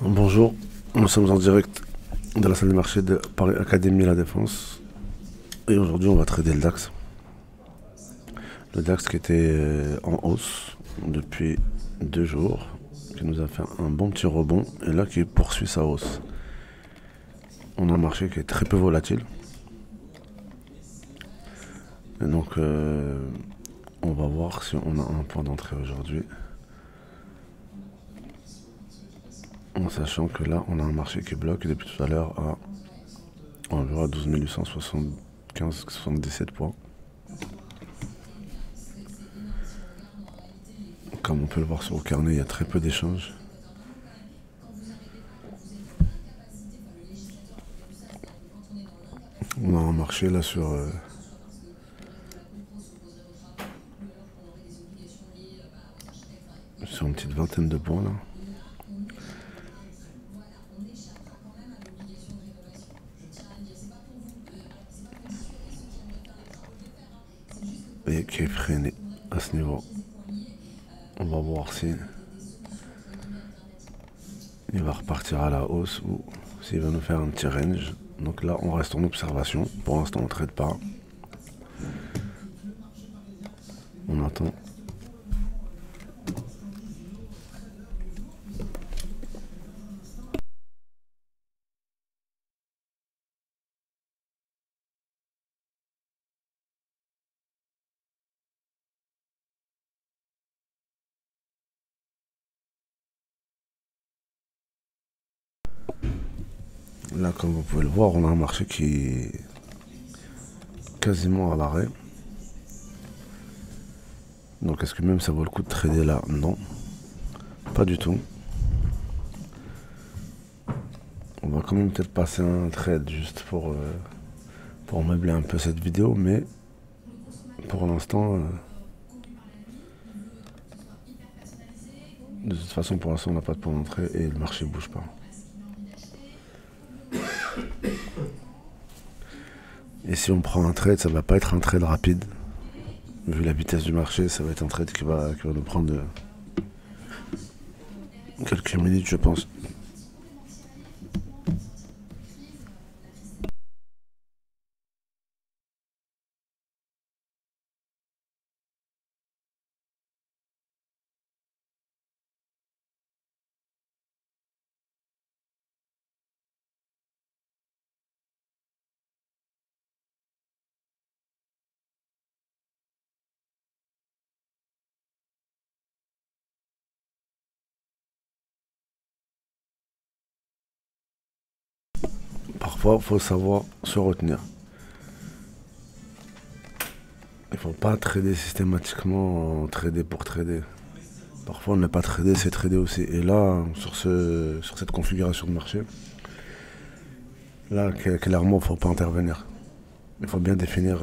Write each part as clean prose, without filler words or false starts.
Bonjour, nous sommes en direct de la salle de marché de Paris Académie La Défense. Et aujourd'hui, on va trader le DAX. Le DAX qui était en hausse depuis 2 jours, qui nous a fait un bon petit rebond et là qui poursuit sa hausse. On a un marché qui est très peu volatile. Et donc, on va voir si on a un point d'entrée aujourd'hui. En sachant que là, on a un marché qui bloque depuis tout à l'heure à environ 12 875,77 points. Comme on peut le voir sur le carnet, il y a très peu d'échanges. On a un marché là sur une petite vingtaine de points là. Et qui est freiné à ce niveau. On va voir si il va repartir à la hausse ou s'il va nous faire un petit range. Donc là, on reste en observation. Pour l'instant, on ne trade pas. On attend. Là, comme vous pouvez le voir, on a un marché qui est quasiment à l'arrêt. Donc est-ce que même ça vaut le coup de trader là? Non, pas du tout. On va quand même peut-être passer un trade juste pour meubler un peu cette vidéo, mais pour l'instant, de toute façon, pour l'instant, on n'a pas de point d'entrée et le marché bouge pas. Et si on prend un trade, ça va pas être un trade rapide. Vu la vitesse du marché, ça va être un trade qui va nous prendre quelques minutes, je pense. Parfois, il faut savoir se retenir. Il ne faut pas trader systématiquement, trader pour trader. Parfois, ne pas trader, c'est trader aussi. Et là, sur cette configuration de marché, là, clairement, il ne faut pas intervenir. Il faut bien définir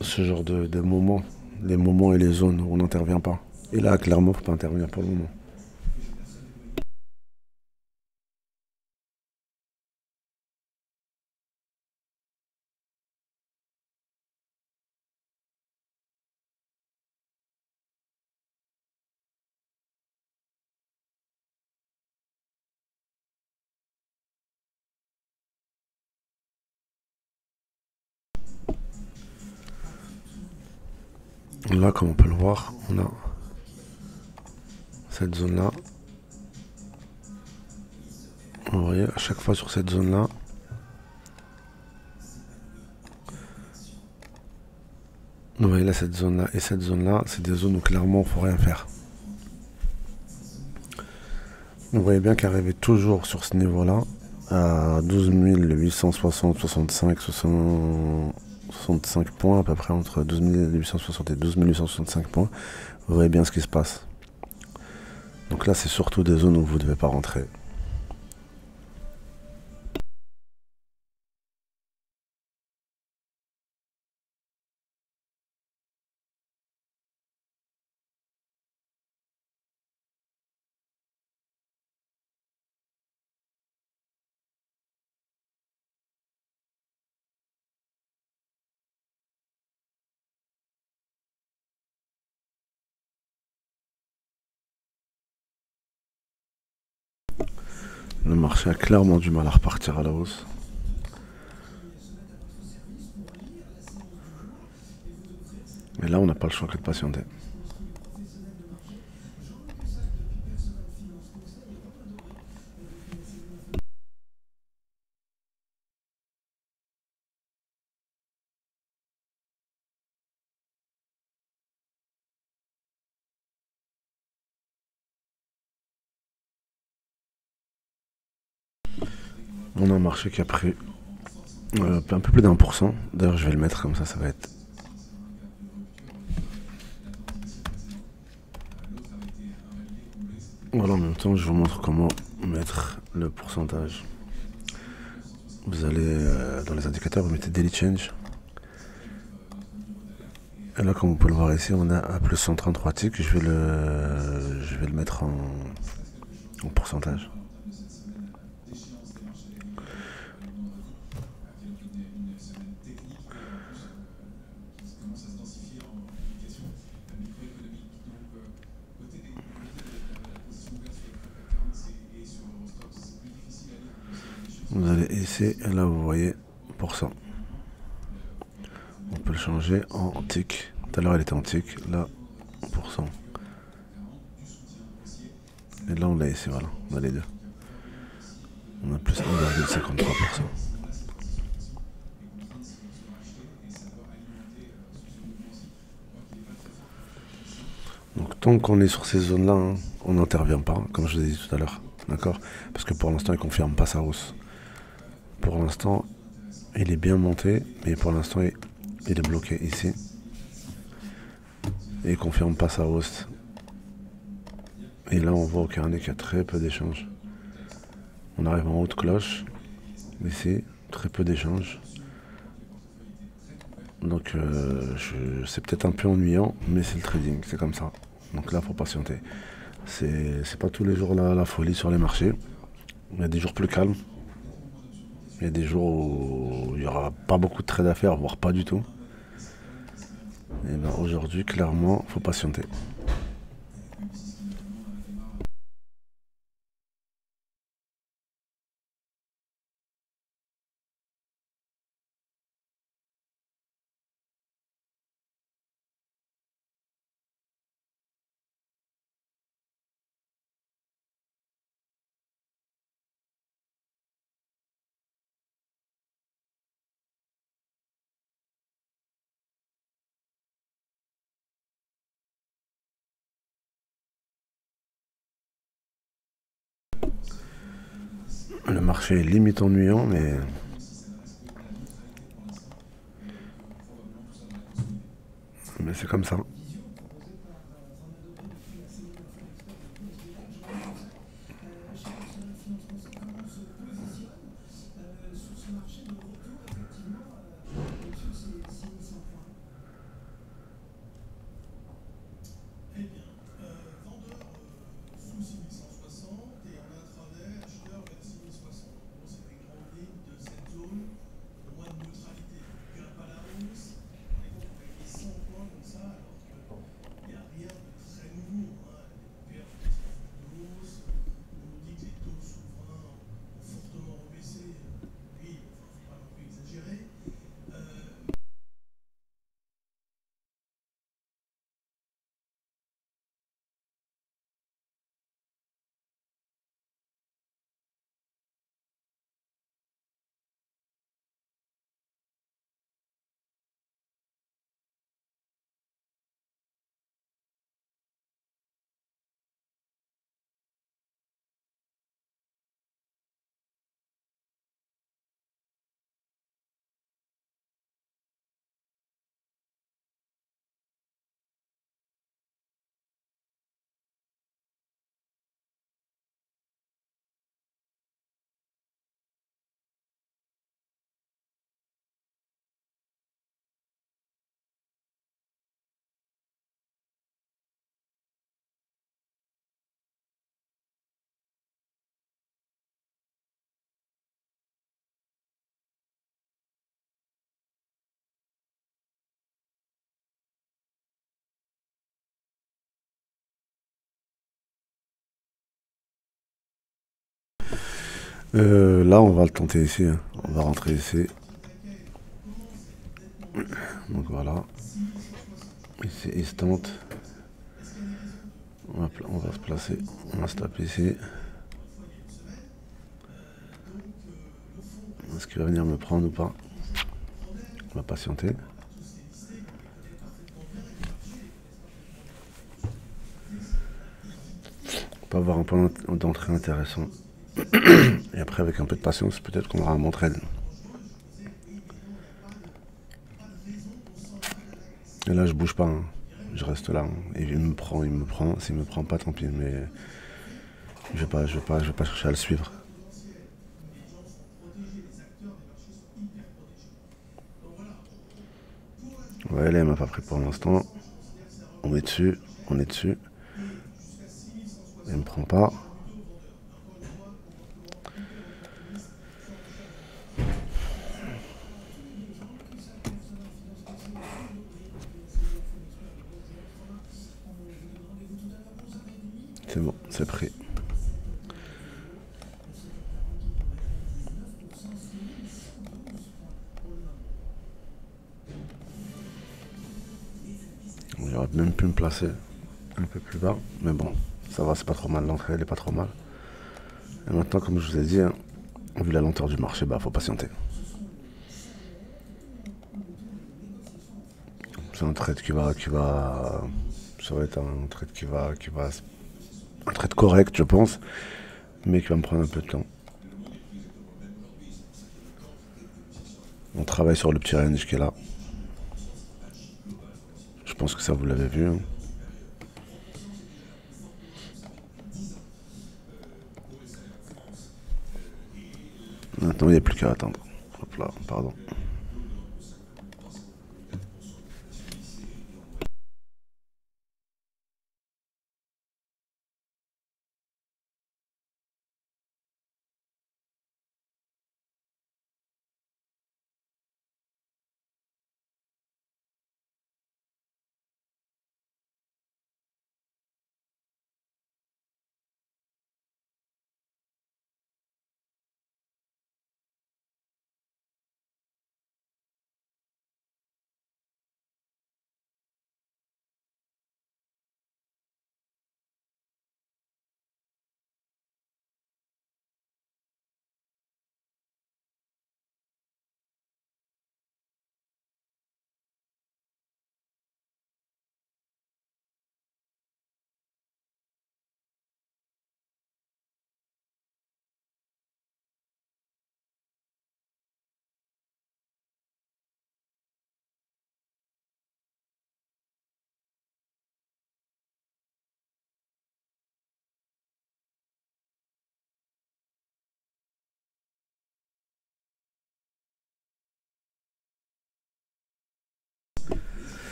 ce genre de moments, les moments et les zones où on n'intervient pas. Et là, clairement, il ne faut pas intervenir pour le moment. Là, comme on peut le voir, on a cette zone-là. Vous voyez, à chaque fois sur cette zone-là, vous voyez là, cette zone-là et cette zone-là, c'est des zones où clairement, il ne faut rien faire. Vous voyez bien qu'arriver toujours sur ce niveau-là, à 12 860, 65, 65 points, à peu près entre 12 860 et 12 865 points, vous voyez bien ce qui se passe. Donc là, c'est surtout des zones où vous ne devez pas rentrer. Le marché a clairement du mal à repartir à la hausse. Et là, on n'a pas le choix que de patienter. On a un marché qui a pris un peu plus d'1%. D'ailleurs, je vais le mettre comme ça va être. Voilà, en même temps, je vous montre comment mettre le pourcentage. Vous allez dans les indicateurs, vous mettez Daily Change. Et là, comme vous pouvez le voir ici, on a un plus 133 ticks. Je vais le mettre en pourcentage. Vous allez ici, et là vous voyez pourcent. On peut le changer en tick. Tout à l'heure elle était en tick, là pourcent. Et là on l'a ici, voilà, on a les deux. On a plus 1,53%. Donc tant qu'on est sur ces zones-là, hein, on n'intervient pas, comme je vous ai dit tout à l'heure. D'accord? Parce que pour l'instant, il ne confirme pas sa hausse. Pour l'instant, il est bien monté, mais pour l'instant, il est bloqué ici. Et il ne confirme pas sa hausse. Et là, on voit au carnet qu'il y a très peu d'échanges. On arrive en haute cloche. Ici, très peu d'échanges. Donc, c'est peut-être un peu ennuyant, mais c'est le trading, c'est comme ça. Donc là, il faut patienter. C'est pas tous les jours la folie sur les marchés. Il y a des jours plus calmes. Il y a des jours où il n'y aura pas beaucoup de trades à faire, voire pas du tout. Et ben aujourd'hui, clairement, il faut patienter. Le marché est limite ennuyant, mais c'est comme ça. Là, on va le tenter ici, hein. On va rentrer ici. Donc voilà. Ici, il se tente. On va se placer. On va se taper ici. Est-ce qu'il va venir me prendre ou pas? On va patienter. On peut avoir un point d'entrée intéressant. Et après, avec un peu de patience, peut-être qu'on aura un bon trade. Et là, je bouge pas, hein. Je reste là, hein. Et il me prend, il me prend. S'il me prend pas, tant pis. Mais je vais pas chercher à le suivre. Ouais, là, il m'a pas pris pour l'instant. On est dessus, on est dessus. Il me prend pas. C'est bon, c'est pris. J'aurais même pu me placer un peu plus bas. Mais bon, ça va, c'est pas trop mal. L'entrée, elle est pas trop mal. Et maintenant, comme je vous ai dit, hein, vu la lenteur du marché, bah faut patienter. C'est un trade ça va être un trade un trade correct, je pense, mais qui va me prendre un peu de temps. On travaille sur le petit range qui est là. Je pense que ça, vous l'avez vu, hein. Maintenant, il n'y a plus qu'à attendre. Hop là, pardon.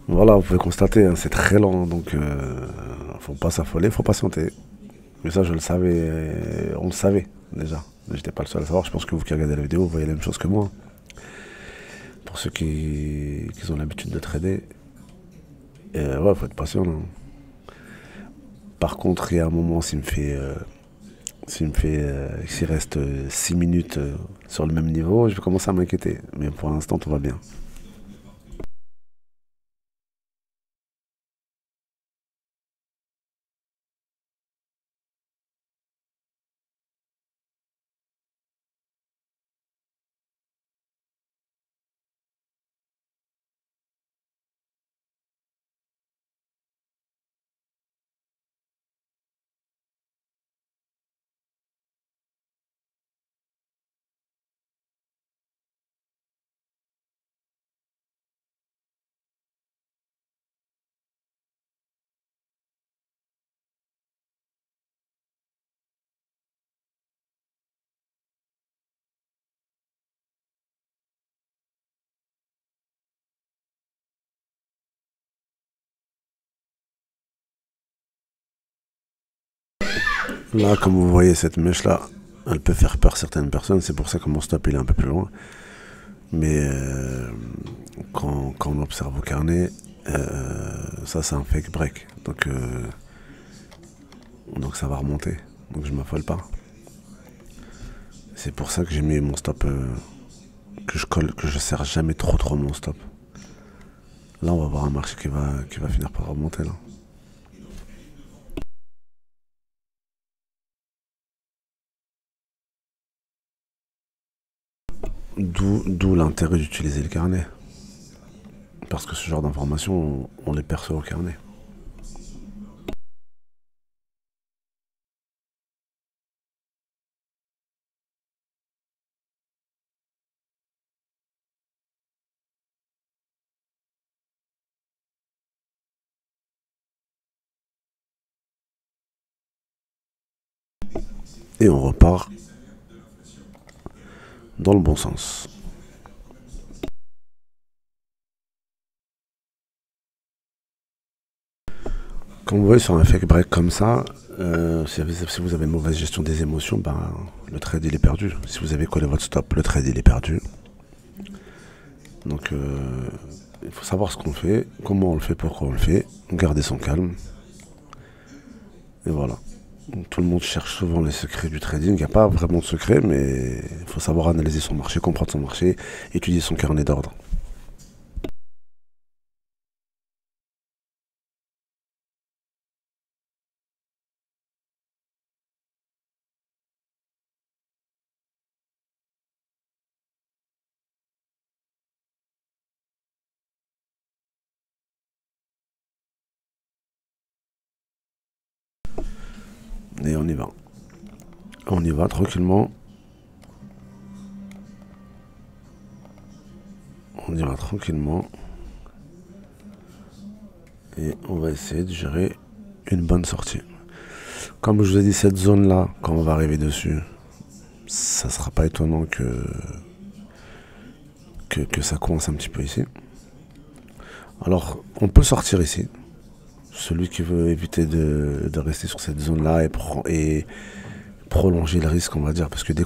Voilà, vous pouvez constater, hein, c'est très lent, donc faut pas s'affoler, faut patienter. Mais ça, je le savais, on le savait déjà. J'étais pas le seul à savoir. Je pense que vous qui regardez la vidéo, vous voyez la même chose que moi. Pour ceux qui ont l'habitude de trader, ouais, faut être patient, hein. Par contre, il y a un moment, s'il reste 6 minutes sur le même niveau, je vais commencer à m'inquiéter. Mais pour l'instant, tout va bien. Là, comme vous voyez, cette mèche-là, elle peut faire peur à certaines personnes. C'est pour ça que mon stop il est un peu plus loin. Mais quand on observe au carnet, ça c'est un fake break. Donc ça va remonter. Donc je m'affole pas. C'est pour ça que j'ai mis mon stop, que je colle, que je serre jamais trop mon stop. Là, on va avoir un marché qui va finir par remonter là. D'où l'intérêt d'utiliser le carnet. Parce que ce genre d'informations, on les perçoit au carnet. Et on repart dans le bon sens. Quand vous voyez sur un fake break comme ça, si vous avez une mauvaise gestion des émotions, ben, le trade il est perdu. Si vous avez collé votre stop, le trade il est perdu. Donc il faut savoir ce qu'on fait, comment on le fait, pourquoi on le fait, garder son calme. Et voilà. Tout le monde cherche souvent les secrets du trading. Il n'y a pas vraiment de secret, mais il faut savoir analyser son marché, comprendre son marché, étudier son carnet d'ordre. Et on y va. On y va tranquillement. On y va tranquillement. Et on va essayer de gérer une bonne sortie. Comme je vous ai dit, cette zone-là, quand on va arriver dessus, ça sera pas étonnant que ça coince un petit peu ici. Alors, on peut sortir ici. Celui qui veut éviter de rester sur cette zone-là et prolonger le risque, on va dire, parce que dès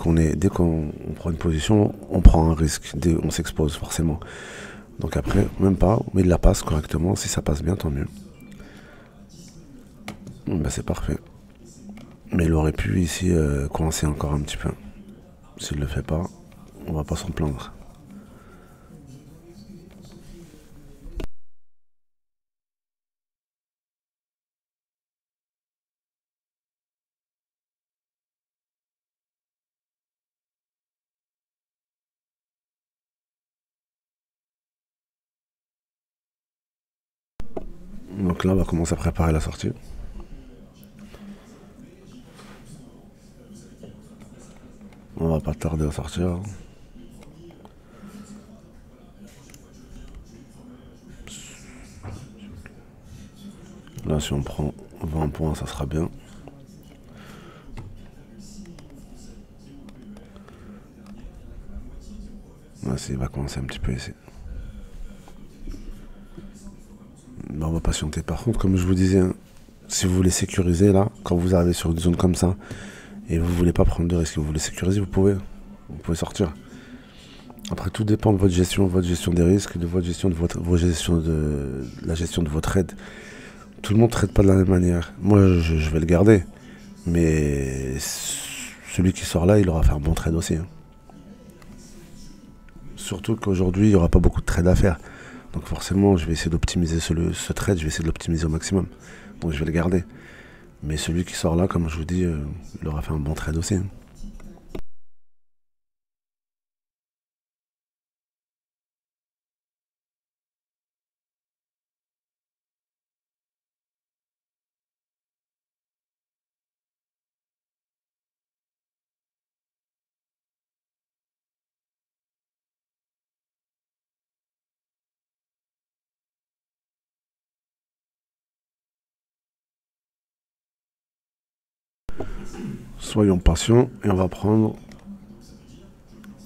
qu'on prend une position, on prend un risque, on s'expose forcément. Donc après, même pas, mais il la passe correctement. Si ça passe bien, tant mieux. Ben, c'est parfait. Mais il aurait pu ici coincer encore un petit peu. S'il le fait pas, on va pas s'en plaindre. Donc là, on va commencer à préparer la sortie. On va pas tarder à sortir. Là, si on prend 20 points, ça sera bien. Là, il va commencer un petit peu ici. Ben, on va patienter. Par contre, comme je vous disais, hein, si vous voulez sécuriser là, quand vous arrivez sur une zone comme ça, et vous voulez pas prendre de risques, vous voulez sécuriser, vous pouvez sortir. Après, tout dépend de votre gestion des risques, de votre gestion de vos gestions la gestion de votre trade. Tout le monde ne trade pas de la même manière. Moi, je vais le garder, mais celui qui sort là, il aura fait un bon trade aussi, hein. Surtout qu'aujourd'hui, il n'y aura pas beaucoup de trades à faire. Donc forcément, je vais essayer d'optimiser ce trade, je vais essayer de l'optimiser au maximum. Donc je vais le garder. Mais celui qui sort là, comme je vous dis, il aura fait un bon trade aussi, hein. Soyons patients et on va prendre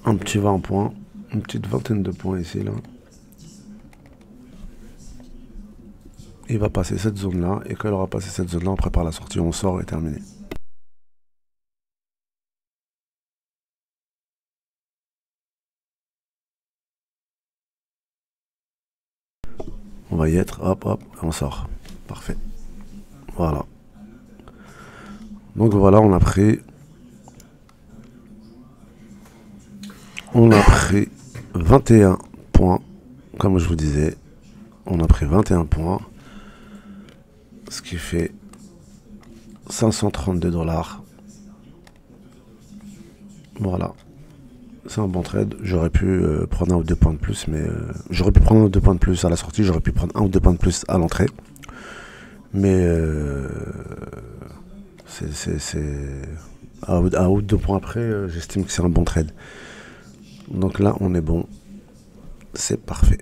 un petit 20 points, une petite vingtaine de points ici, là. Il va passer cette zone-là, et quand il aura passé cette zone-là, on prépare la sortie, on sort et terminé. On va y être, hop, hop, et on sort. Parfait. Voilà. Donc voilà, on a pris On a pris 21 points, comme je vous disais. On a pris 21 points, ce qui fait 532 $. Voilà, c'est un bon trade. J'aurais pu prendre un ou deux points de plus, mais j'aurais pu prendre un ou deux points de plus à la sortie, j'aurais pu prendre un ou deux points de plus à l'entrée. Mais c'est à un ou deux points après, j'estime que c'est un bon trade. Donc là, on est bon. C'est parfait.